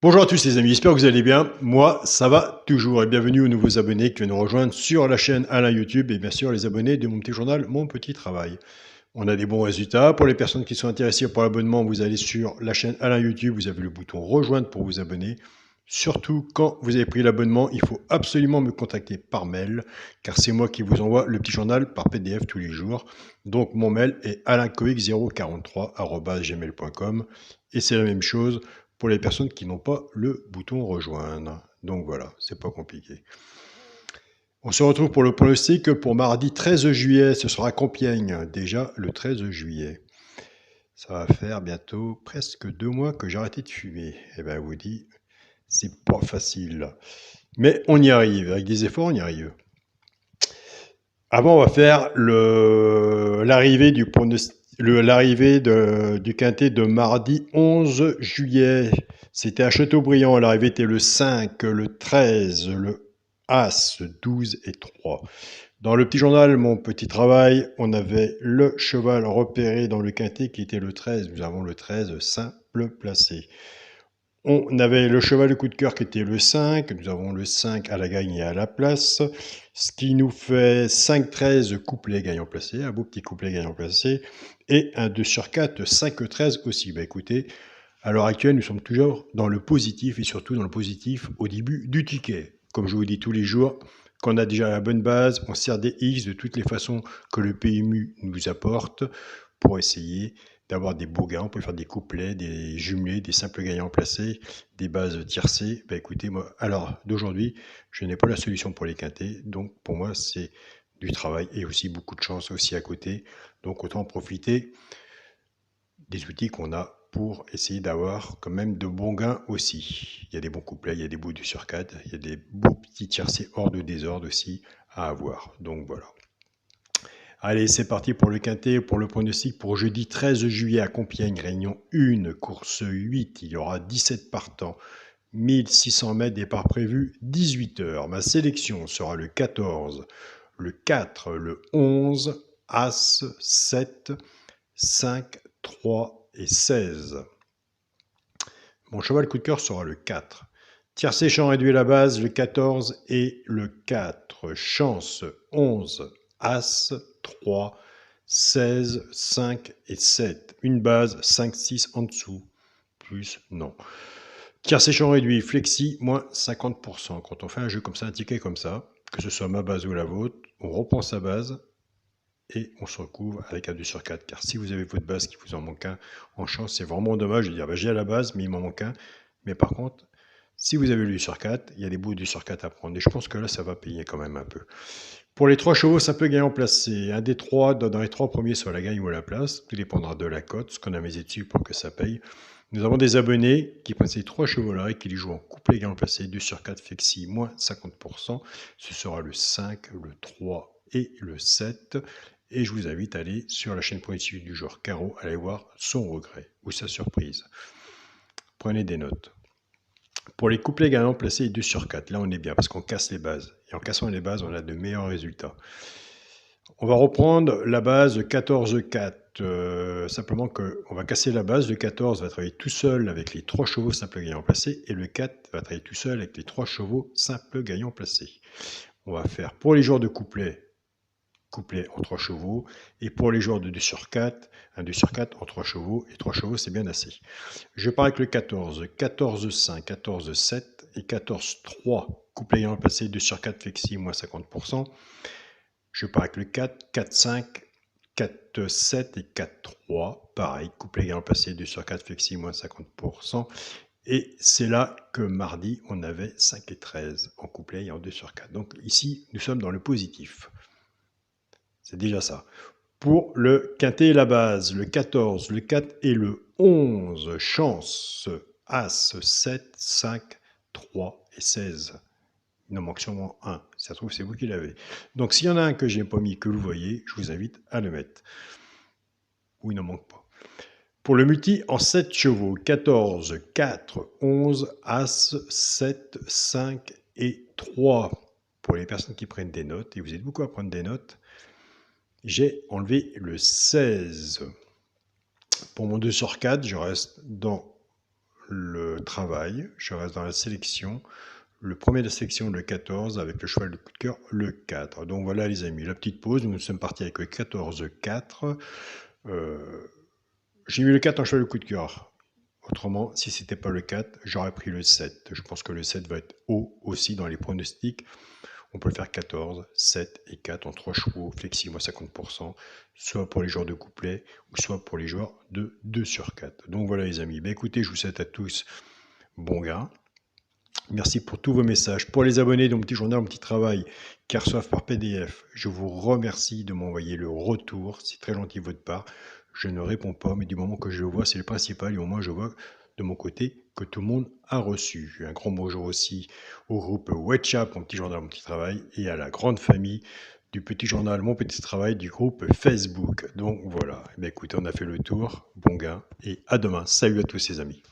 Bonjour à tous les amis, j'espère que vous allez bien. Moi, ça va toujours et bienvenue aux nouveaux abonnés qui viennent nous rejoindre sur la chaîne Alain YouTube et bien sûr les abonnés de mon petit journal Mon Petit Travail. On a des bons résultats. Pour les personnes qui sont intéressées pour l'abonnement, vous allez sur la chaîne Alain YouTube, vous avez le bouton rejoindre pour vous abonner. Surtout quand vous avez pris l'abonnement, il faut absolument me contacter par mail car c'est moi qui vous envoie le petit journal par PDF tous les jours. Donc mon mail est alaincoic043@gmail.com et c'est la même chose pour les personnes qui n'ont pas le bouton rejoindre. Donc voilà, c'est pas compliqué. On se retrouve pour le pronostic pour mardi 13 juillet. Ce sera à Compiègne, déjà le 13 juillet. Ça va faire bientôt presque 2 mois que j'ai arrêté de fumer. Et bien, je vous dis, c'est pas facile. Mais on y arrive. Avec des efforts, on y arrive. Avant, on va faire l'arrivée du quintet de mardi 11 juillet. C'était à Châteaubriand. L'arrivée était le 5, le 13, le As, 12 et 3. Dans le petit journal, mon petit travail, on avait le cheval repéré dans le quintet qui était le 13. Nous avons le 13 simple placé. On avait le cheval de coup de cœur qui était le 5. Nous avons le 5 à la gagne et à la place. Ce qui nous fait 5-13 couplet gagnant placé. Un beau petit couplet gagnant placé. Et un 2 sur 4, 5-13 aussi. Bah écoutez, à l'heure actuelle, nous sommes toujours dans le positif et surtout dans le positif au début du ticket. Comme je vous dis tous les jours, quand on a déjà la bonne base, on sert des X de toutes les façons que le PMU nous apporte pour essayer d'avoir des beaux gains. On peut faire des couplets, des jumelés, des simples gagnants placés, des bases tiercées. Ben écoutez, moi, alors d'aujourd'hui, je n'ai pas la solution pour les quintés. Donc pour moi, c'est du travail et aussi beaucoup de chance aussi à côté. Donc autant profiter des outils qu'on a pour essayer d'avoir quand même de bons gains aussi. Il y a des bons couplets, il y a des beaux du sur 4, il y a des beaux petits tiercés hors de désordre aussi à avoir. Donc voilà. Allez, c'est parti pour le quintet, pour le pronostic pour jeudi 13 juillet à Compiègne, réunion 1, course 8, il y aura 17 partants, 1600 mètres, départ prévu 18 h. Ma sélection sera le 14, le 4, le 11, As, 7, 5, 3 et 16. Mon cheval coup de cœur sera le 4. Tiercé champ réduit à la base, le 14 et le 4. Chance, 11, As, 3, 16, 5 et 7. Une base, 5, 6 en dessous. Plus, non. Tiercé champ réduit, flexi, moins 50%. Quand on fait un jeu comme ça, un ticket comme ça, que ce soit ma base ou la vôtre, on reprend sa base et on se recouvre avec un 2 sur 4. Car si vous avez votre base qui vous en manque un en chance, c'est vraiment dommage de dire bah, j'ai à la base, mais il m'en manque un. Mais par contre, si vous avez le 2 sur 4, il y a des bouts de 2 sur 4 à prendre. Et je pense que là, ça va payer quand même un peu. Pour les 3 chevaux, ça peut gagnant placé. Un des 3, dans les 3 premiers, soit la gagne ou à la place. Tout dépendra de la cote, ce qu'on a misé dessus pour que ça paye. Nous avons des abonnés qui prennent ces 3 chevaux-là et qui les jouent en couplet gagnant placé. 2 sur 4 flexi, moins 50%. Ce sera le 5, le 3 et le 7. Et je vous invite à aller sur la chaîne politique du jour Caro, aller voir son regret ou sa surprise. Prenez des notes. Pour les couplets gagnants placés 2 sur 4, là on est bien parce qu'on casse les bases. Et en cassant les bases, on a de meilleurs résultats. On va reprendre la base 14-4. Simplement qu'on va casser la base. Le 14 va travailler tout seul avec les 3 chevaux simples gagnants placés. Et le 4 va travailler tout seul avec les 3 chevaux simples gagnants placés. On va faire pour les joueurs de couplet en 3 chevaux, et pour les joueurs de 2 sur 4, un 2 sur 4 en 3 chevaux, et 3 chevaux c'est bien assez. Je pars avec le 14, 14-5, 14-7 et 14-3, couplet gagnant placé 2 sur 4 flexi, moins 50%. Je pars avec le 4, 4-5, 4-7 et 4-3, pareil, couplet gagnant placé 2 sur 4 flexi, moins 50%. Et c'est là que mardi, on avait 5 et 13 en couplet et en 2 sur 4. Donc ici, nous sommes dans le positif. C'est déjà ça. Pour le quintet et la base, le 14, le 4 et le 11, chance, As, 7, 5, 3 et 16. Il en manque sûrement un. Ça se trouve, c'est vous qui l'avez. Donc, s'il y en a un que je n'ai pas mis, que vous voyez, je vous invite à le mettre. Ou il n'en manque pas. Pour le multi en 7 chevaux, 14, 4, 11, As, 7, 5 et 3. Pour les personnes qui prennent des notes, et vous êtes beaucoup à prendre des notes, j'ai enlevé le 16. Pour mon 2 sur 4, je reste dans le travail, je reste dans la sélection. Le premier de la sélection, le 14, avec le cheval de coup de cœur, le 4. Donc voilà les amis, la petite pause, nous sommes partis avec le 14-4. J'ai mis le 4 en cheval de coup de cœur. Autrement, si ce n'était pas le 4, j'aurais pris le 7. Je pense que le 7 va être haut aussi dans les pronostics. On peut le faire 14, 7 et 4 en 3 chevaux, flexible à 50%, soit pour les joueurs de couplet, ou soit pour les joueurs de 2 sur 4. Donc voilà les amis, écoutez, je vous souhaite à tous bon gain. Merci pour tous vos messages. Pour les abonnés de mon petit journal, mon petit travail, qui reçoivent par PDF, je vous remercie de m'envoyer le retour. C'est très gentil de votre part. Je ne réponds pas, mais du moment que je le vois, c'est le principal. Et au moins, je vois de mon côté que tout le monde a reçu. Un grand bonjour aussi au groupe WhatsApp, mon petit journal, mon petit travail, et à la grande famille du petit journal, mon petit travail, du groupe Facebook. Donc voilà. Écoutez, on a fait le tour. Bon gain et à demain. Salut à tous les amis.